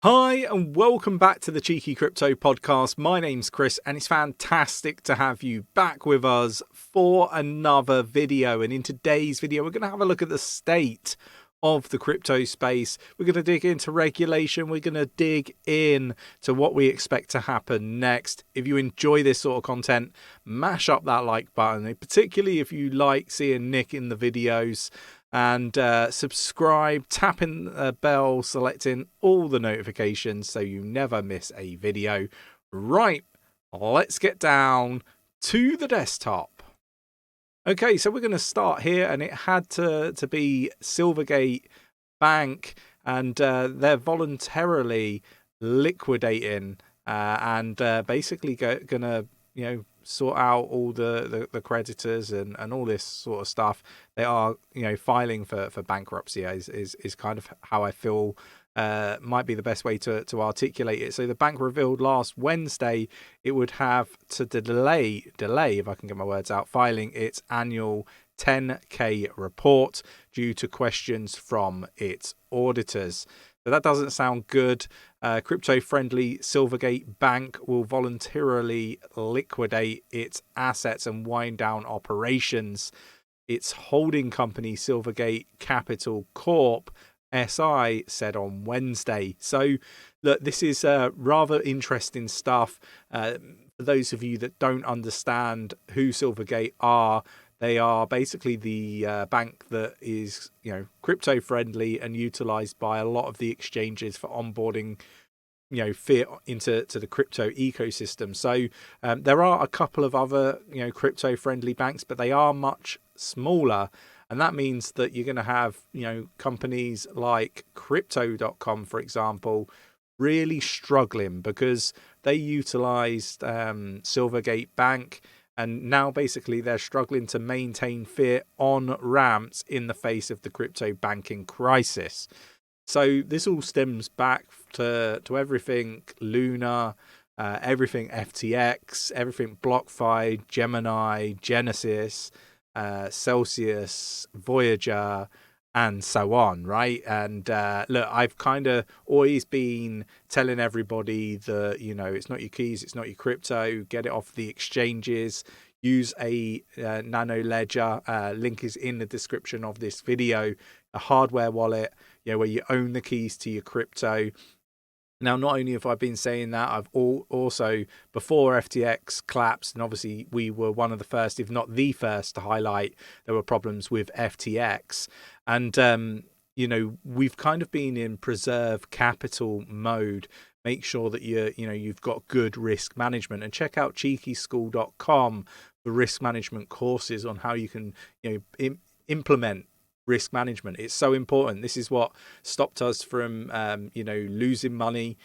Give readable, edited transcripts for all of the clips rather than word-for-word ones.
Hi and welcome back to the Cheeky Crypto Podcast. My name's Chris and it's fantastic to have you back with us for another video. And in today's video, we're going to have a look at the state of the crypto space. We're going to dig into regulation. We're going to dig in to what we expect to happen next. If you enjoy this sort of content, mash up that like button, particularly if you like seeing Nick in the videos. And subscribe, tapping the bell, selecting all the notifications so you never miss a video. Right, let's get down to the desktop. Okay, so we're going to start here, and it had to be Silvergate Bank, and they're voluntarily liquidating and basically going to, sort out all the creditors and all this sort of stuff. They are, filing for bankruptcy is kind of how I feel might be the best way to articulate it. So the bank revealed last Wednesday it would have to delay, if I can get my words out, filing its annual 10K report due to questions from its auditors. So that doesn't sound good. Crypto-friendly Silvergate Bank will voluntarily liquidate its assets and wind down operations. Its holding company, Silvergate Capital Corp. SI, said on Wednesday. So, look, this is rather interesting stuff. For those of you that don't understand who Silvergate are, they are basically the bank that is, crypto friendly and utilized by a lot of the exchanges for onboarding, fiat into the crypto ecosystem. So there are a couple of other, crypto friendly banks, but they are much smaller. And that means that you're going to have, companies like crypto.com, for example, really struggling because they utilized Silvergate Bank. And now basically they're struggling to maintain fiat on ramps in the face of the crypto banking crisis. So this all stems back to everything Luna, everything FTX, everything BlockFi, Gemini, Genesis, Celsius, Voyager, and so on, right? And look, I've kind of always been telling everybody that, it's not your keys, it's not your crypto, get it off the exchanges, use a nano ledger, link is in the description of this video, a hardware wallet, where you own the keys to your crypto. Now, not only have I been saying that, I've also, before FTX collapsed, and obviously we were one of the first, if not the first, to highlight there were problems with FTX. And, we've kind of been in preserve capital mode. Make sure that you've got good risk management, and check out 𝗕𝗘𝗪𝗏𝗀𝗀com for risk management courses on how you can, implement risk management. It's so important. This is what stopped us from losing money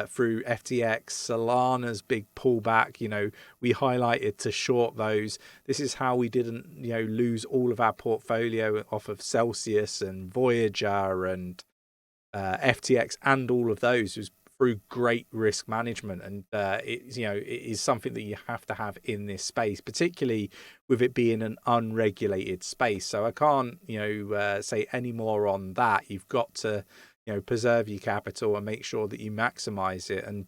through FTX, Solana's big pullback. We highlighted to short those. This is how we didn't lose all of our portfolio off of Celsius and Voyager and FTX and all of those. It was through great risk management, and it is something that you have to have in this space, particularly with it being an unregulated space. So I can't say any more on that. You've got to preserve your capital and make sure that you maximize it. And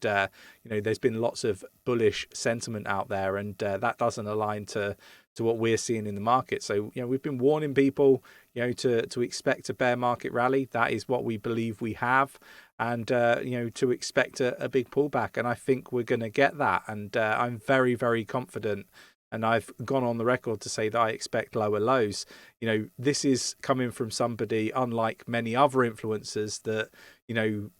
there's been lots of bullish sentiment out there, and that doesn't align to what we're seeing in the market. So we've been warning people to expect a bear market rally. That is what we believe we have. And to expect a big pullback, and I think we're going to get that. And I'm very, very confident, and I've gone on the record to say that I expect lower lows. This is coming from somebody, unlike many other influencers, that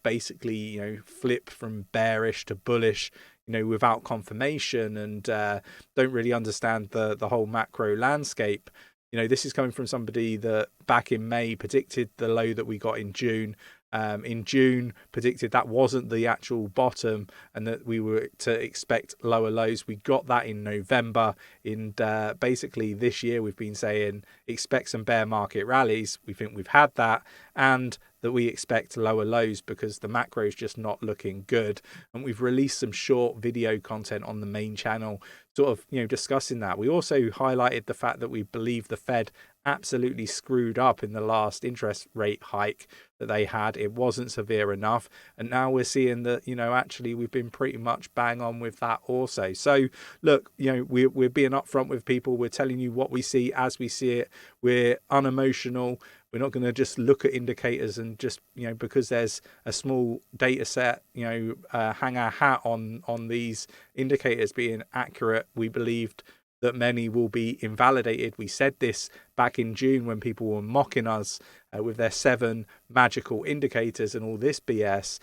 basically flip from bearish to bullish without confirmation, and don't really understand the whole macro landscape. This is coming from somebody that back in May predicted the low that we got in June. In June, predicted that wasn't the actual bottom and that we were to expect lower lows. We got that in November. In basically this year, we've been saying expect some bear market rallies. We think we've had that, and that we expect lower lows because the macro is just not looking good. And we've released some short video content on the main channel, sort of discussing that. We also highlighted the fact that we believe the Fed absolutely screwed up in the last interest rate hike that they had. It wasn't severe enough, and now we're seeing that, actually we've been pretty much bang on with that also. So look, we're being upfront with people. We're telling you what we see as we see it. We're unemotional. We're not going to just look at indicators and just, because there's a small data set, hang our hat on these indicators being accurate. We believed that many will be invalidated. We said this back in June when people were mocking us with their 7 magical indicators and all this BS,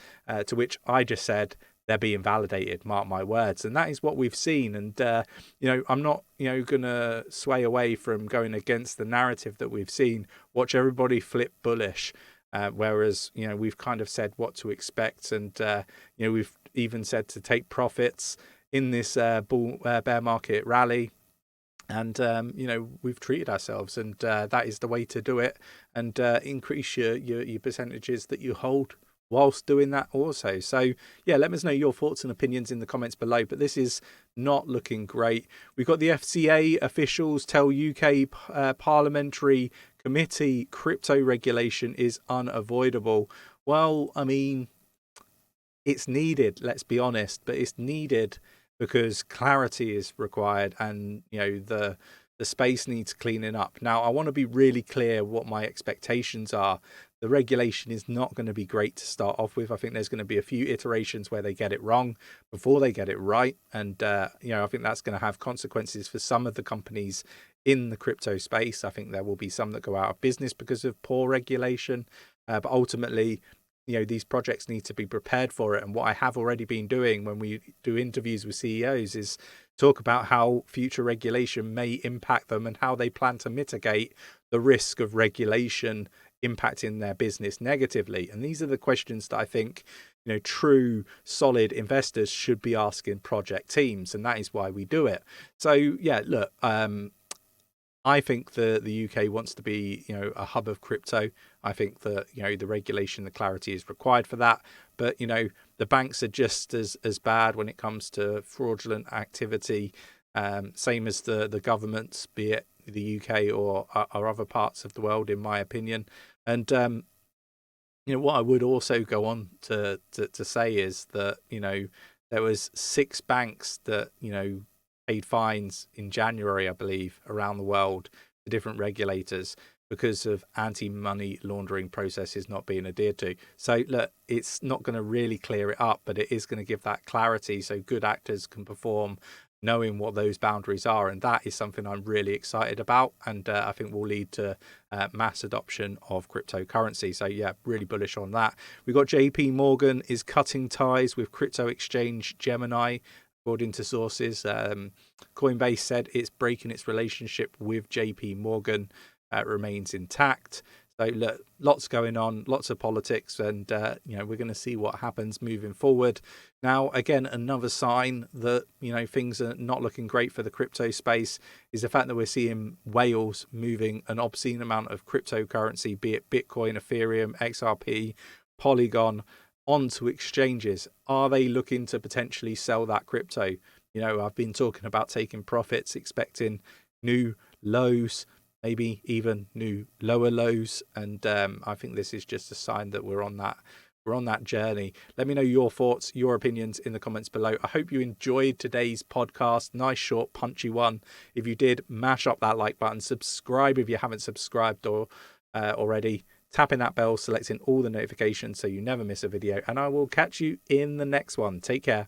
to which I just said they'll be invalidated, mark my words. And that is what we've seen. And, I'm not, going to sway away from going against the narrative that we've seen. Watch everybody flip bullish. Whereas, we've kind of said what to expect. And, we've even said to take profits in this bear market rally. And, we've treated ourselves, and that is the way to do it, and increase your percentages that you hold whilst doing that also. So, yeah, let us know your thoughts and opinions in the comments below. But this is not looking great. We've got the FCA officials tell UK Parliamentary Committee crypto regulation is unavoidable. Well, I mean, it's needed, let's be honest, but it's needed because clarity is required, and the space needs cleaning up. Now, I want to be really clear what my expectations are. The regulation is not going to be great to start off with. I think there's going to be a few iterations where they get it wrong before they get it right, and I think that's going to have consequences for some of the companies in the crypto space. I think there will be some that go out of business because of poor regulation, but ultimately, these projects need to be prepared for it. And what I have already been doing when we do interviews with CEOs is talk about how future regulation may impact them and how they plan to mitigate the risk of regulation impacting their business negatively. And these are the questions that I think, true solid investors should be asking project teams. And that is why we do it. So, yeah, look, I think the UK wants to be, a hub of crypto. I think that, the regulation, the clarity is required for that. But, the banks are just as bad when it comes to fraudulent activity, same as the governments, be it the UK or other parts of the world, in my opinion. And, what I would also go on to say is that, there was 6 banks that, paid fines in January, I believe, around the world to different regulators because of anti-money laundering processes not being adhered to. So look, it's not going to really clear it up, but it is going to give that clarity so good actors can perform knowing what those boundaries are. And that is something I'm really excited about, and I think will lead to mass adoption of cryptocurrency. So yeah, really bullish on that. We've got JP Morgan is cutting ties with crypto exchange Gemini. According to sources, Coinbase said it's breaking its relationship with JP Morgan. Remains intact. So look, lots going on, lots of politics, and we're going to see what happens moving forward. Now, again, another sign that things are not looking great for the crypto space is the fact that we're seeing whales moving an obscene amount of cryptocurrency, be it Bitcoin, Ethereum, XRP, Polygon, onto exchanges. Are they looking to potentially sell that crypto? I've been talking about taking profits, expecting new lows, maybe even new lower lows, and I think this is just a sign that we're on that journey. Let me know your thoughts, your opinions in the comments below. I hope you enjoyed today's podcast. Nice, short, punchy one. If you did, mash up that like button, subscribe if you haven't subscribed or already. Tapping that bell, selecting all the notifications so you never miss a video, and I will catch you in the next one. Take care.